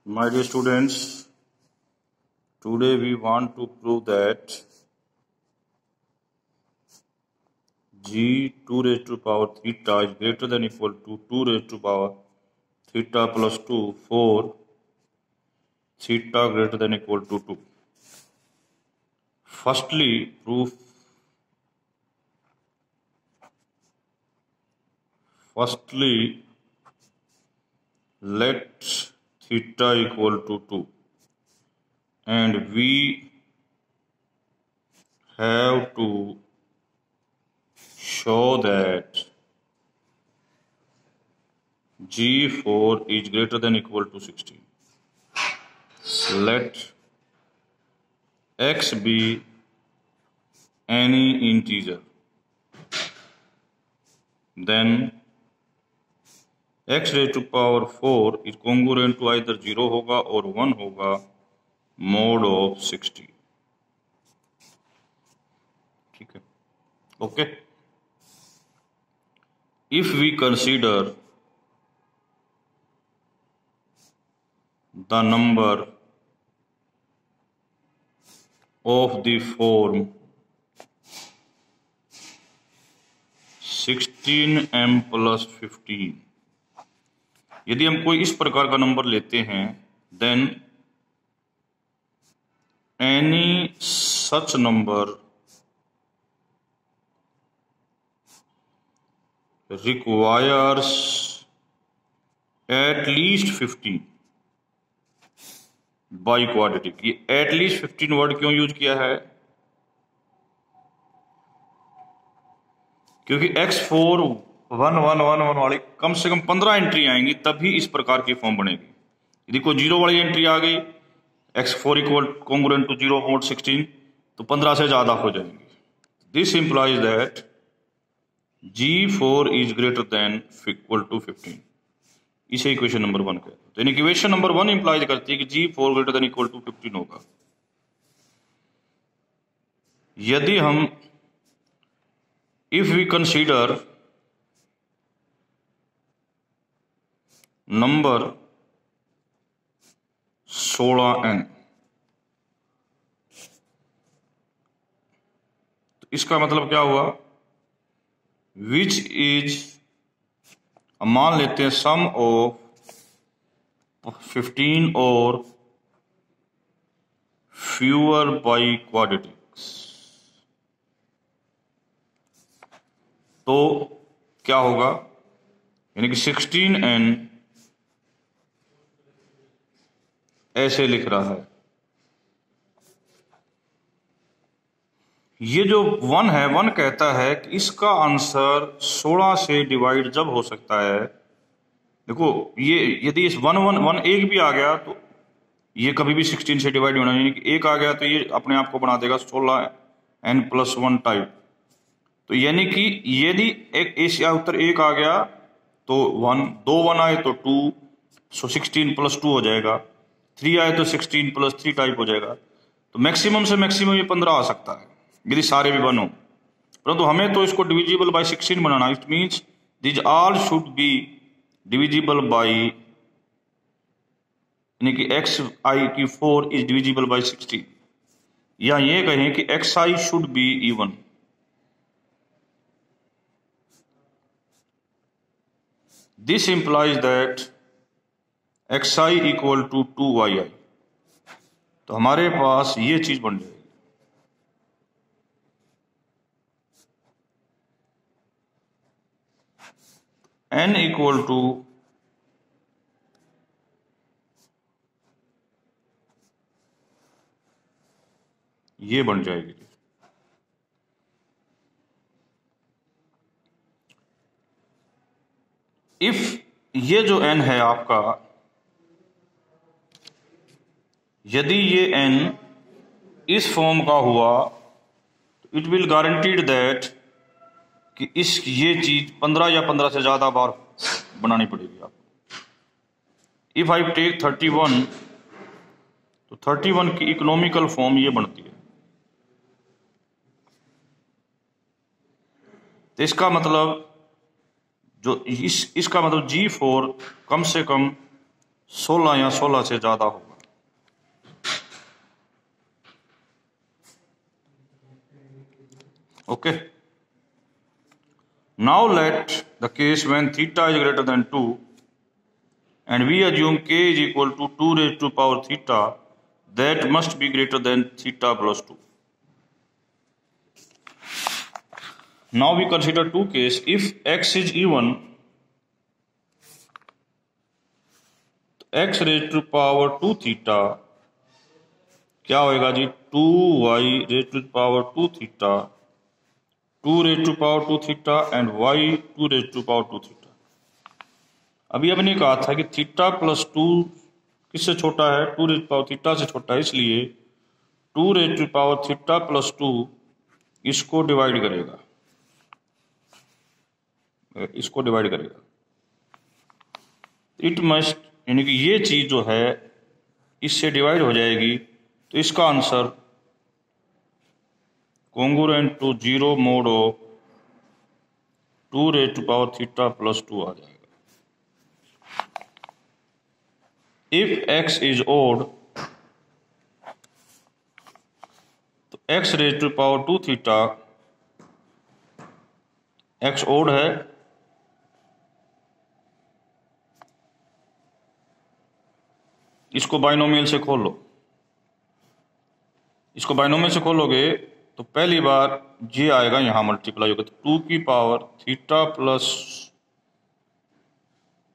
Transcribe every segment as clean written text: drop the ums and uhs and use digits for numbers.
My dear students, today we want to prove that g 2 raised to power theta is greater than equal to 2 raised to power theta plus 2 for theta greater than equal to 2. Firstly, let theta equal to 2, and we have to show that g4 is greater than equal to 16. Let x be any integer, then x raised to power 4 is congruent to either 0 होगा और 1 होगा mod of 60. ठीक है, okay. If we consider the number of the form 16m plus 15, यदि हम कोई इस प्रकार का नंबर लेते हैं, then any such number requires at least 15 by quadratic. ये at least 15 वर्ड क्यों यूज किया है? क्योंकि x4 1 1 1 1 वाली कम से कम 15 एंट्री आएंगी, तभी इस प्रकार की फॉर्म बनेगी. यदि कोई 0 वाली एंट्री आ गई, x4 equal congruent to 0 mod 16, तो 15 से ज्यादा हो जाएंगी. This implies that g4 is greater than equal to 15. इसे इक्वेशन नंबर 1 कहते हैं. तो इक्वेशन नंबर 1 इंप्लाइज करती है कि g4 greater than equal to 15 होगा. यदि हम if we consider number 16n, तो इसका मतलब क्या हुआ? विच इज, मान लेते हैं सम ऑफ 15 और फ्यूअर बाई क्वाड्रेटिक्स. तो क्या होगा? यानी कि 16n ऐसे लिख रहा है. ये जो 1 है, 1 कहता है कि इसका आंसर 16 से डिवाइड जब हो सकता है. देखो, ये यदि इस 1 1 1 एक भी आ गया तो ये कभी भी 16 से डिवाइड होना, यानी कि एक आ गया तो ये अपने आप को बना देगा 16n plus 1 टाइप. तो यानी कि यदि एक इसका उत्तर 1 आ गया तो 1, 2 1 आए तो 2, सो 16 plus 2 हो जाएगा. 3 आए तो 16 plus 3 टाइप हो जाएगा. तो मैक्सिमम से मैक्सिमम ये 15 आ सकता है यदि सारे भी 1 हो. परंतु हमें तो इसको divisible by 16 banana. It means this all should be divisible by, यानी कि xi4 इज डिविजिबल बाय 16, या ये कहें कि xi should be even. This implies that xi equal to 2yi. तो हमारे पास ये चीज बन जाएगी. n इक्वल टू ये बन जाएगी. इफ ये जो n है आपका, यदि ये n इस फॉर्म का हुआ तो इट विल गारंटीड दैट कि ये चीज 15 या 15 से ज्यादा बार बनानी पड़ेगी आपको. इफ आई टेक 31, तो 31 की इकोनॉमिकल फॉर्म ये बनती है. तो इसका मतलब जो इसका मतलब g4 कम से कम 16 या 16 से ज्यादा होगा। Okay, now let the case when theta is greater than 2 and we assume k is equal to 2 raised to power theta, that must be greater than theta plus 2. Now we consider two cases. If x is even, x raised to power 2 theta क्या होएगा जी, 2y raised to power 2 theta, 2 raised to power 2 theta and y 2 raised to power 2 theta. अभी हमने कहा था कि theta plus 2 किससे छोटा है, 2 रेज टू पावर थीटा से छोटा है, इसलिए 2 raise to power theta plus 2 इसको डिवाइड करेगा, इसको डिवाइड करेगा। इट मस्ट, यानी कि ये चीज जो है इससे डिवाइड हो जाएगी, तो इसका answer congruent to 0 mod of 2 raise to power theta plus 2 आ जाएगा। If x is odd, तो x raised to power 2 theta, x odd है, इसको बाइनोमियल से खोल लो, इसको बाइनोमियल से खोलोगे तो पहली बार ये आएगा यहां मल्टीप्लाई होगा, तो 2 की पावर थीटा प्लस,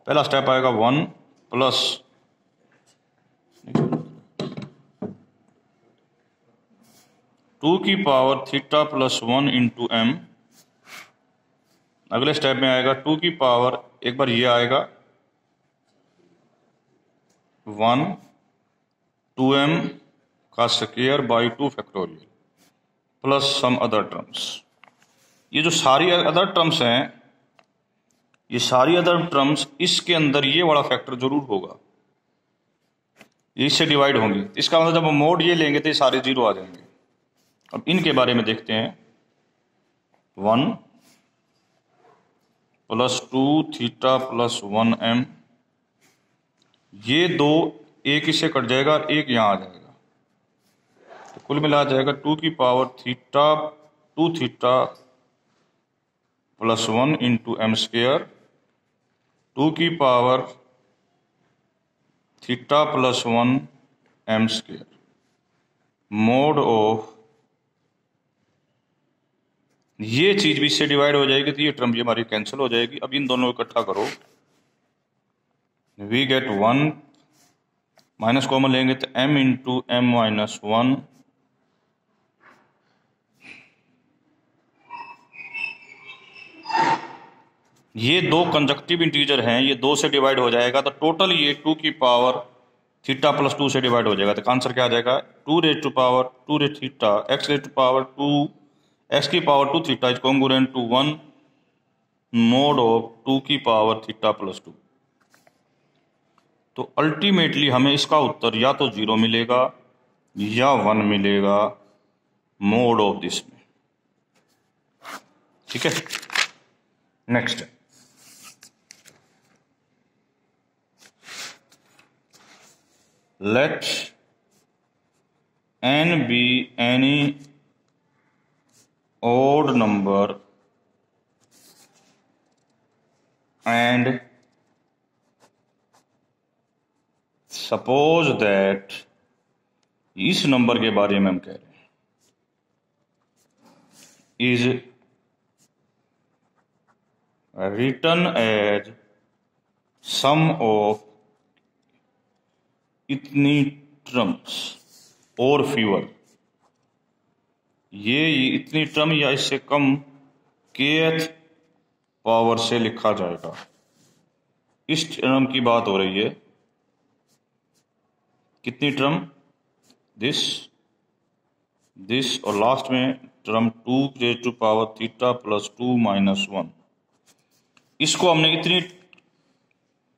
पहला स्टेप आएगा 1 प्लस 2 की power theta plus 1 into M. अगले स्टेप में आएगा 2 की पावर, एक बार ये आएगा 1 2m का square by 2 factorial plus some other terms. ये जो सारी अदर टर्म्स हैं, ये सारी अदर टर्म्स, इसके अंदर ये वाला फैक्टर जरूर होगा, इससे डिवाइड होंगी। इसका मतलब जब हम मोड ये लेंगे तो ये सारे जीरो आ जाएंगे। अब इनके बारे में देखते हैं, 1 प्लस 2 थीटा प्लस 1m, ये दो एक इससे कट जाएगा और एक यहां आ जाएगा, तो कुल मिला जाएगा 2 की power theta 2 theta plus 1 into M square, 2 की power theta plus 1 M square mod of, ये चीज भी इससे डिवाइड हो जाएगी, तो ये टर्म भी हमारी कैंसिल हो जाएगी। अब इन दोनों को इकट्ठा करो, वी गेट 1, माइनस कॉमन लेंगे तो m इंटू एम माइनस 1 ये दो कंजक्टिव इंटीजर हैं, ये 2 से डिवाइड हो जाएगा, तो टोटल ये 2 की पावर थीटा प्लस 2 से डिवाइड हो जाएगा, तो आंसर क्या आ जाएगा, 2 raise to power 2 raise theta x raise to power 2 x की power 2 theta is congruent to 1 mod of 2 की पावर थीटा प्लस 2। तो अल्टीमेटली हमें इसका उत्तर या तो 0 मिलेगा या 1 मिलेगा मोड ऑफ दिस में। ठीक है, नेक्स्ट है let n be any odd number and suppose that, इस नंबर के बारे में हम कह रहे हैं, is written as sum of इतनी टर्म्स और फीवर, ये इतनी टर्म या इससे कम kth पावर से लिखा जाएगा। इस टर्म की बात हो रही है, कितनी टर्म, दिस और लास्ट में term 2 raise to power theta plus 2 minus 1, इसको हमने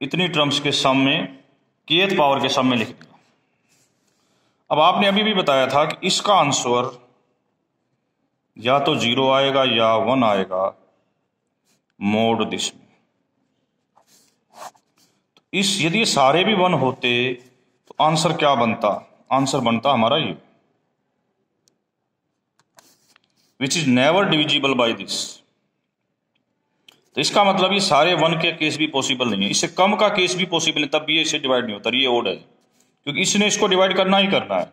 इतनी टर्म्स के सम में kth पावर के सम में लिख दिया। अब आपने अभी भी बताया था कि इसका आंसर या तो 0 आएगा या 1 आएगा मोड दिस में। तो यदि ये सारे भी 1 होते तो आंसर क्या बनता? आंसर बनता हमारा ये, which is never divisible by this. तो इसका मतलब ये सारे 1 के केस भी पॉसिबल नहीं है, इससे कम का केस भी पॉसिबल है, तब भी ये इससे डिवाइड नहीं होता, ये ओड है, क्योंकि इसने इसको डिवाइड करना ही करना है।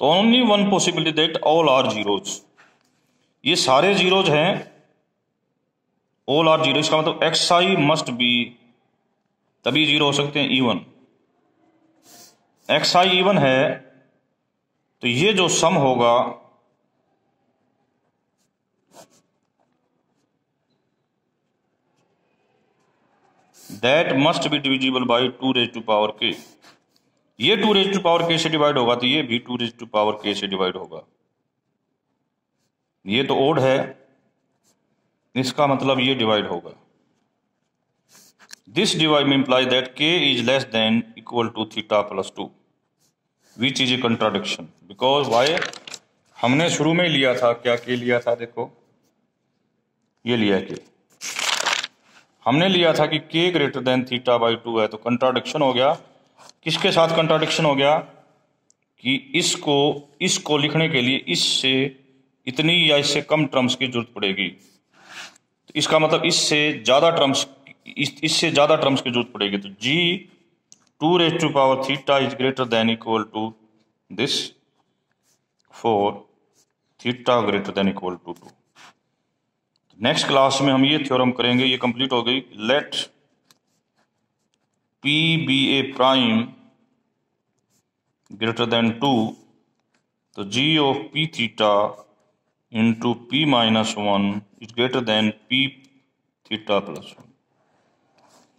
तो only one possibility that all are zeros, ये सारे जीरोज हैं, ऑल आर जीरो, इसका मतलब एक्स आई मस्ट बी, तभी जीरो हो सकते हैं, इवन। एक्स आई इवन है तो ये जो सम होगा that must be divisible by 2 raise to power K. ये 2 रेज टू पावर के से डिवाइड होगा तो ये भी 2 रेज टू पावर के से डिवाइड होगा। ये तो ओड है, इसका मतलब ये डिवाइड होगा। दिस डिवाइड में imply that K is less than equal to theta plus 2, which is a contradiction, because why, हमने शुरू में लिया था क्या, के लिया था, देखो ये लिया है, के हमने लिया था कि के ग्रेटर देन थीटा बाई 2 है, तो कंट्राडिक्शन हो गया। किसके साथ कंट्राडिक्शन हो गया कि इसको लिखने के लिए इससे इतनी या इससे कम टर्म्स की जरूरत पड़ेगी, तो इसका मतलब इससे ज्यादा टर्म्स की जरूरत पड़ेगी। तो G 2 raise to power theta is greater than equal to this for theta greater than equal to 2। Next class में हम ये थ्योरम करेंगे, ये कंप्लीट हो गई। Let P be a prime greater than 2, तो G of P theta into P minus 1 is greater than P theta plus 1।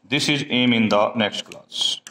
This is um in the next class.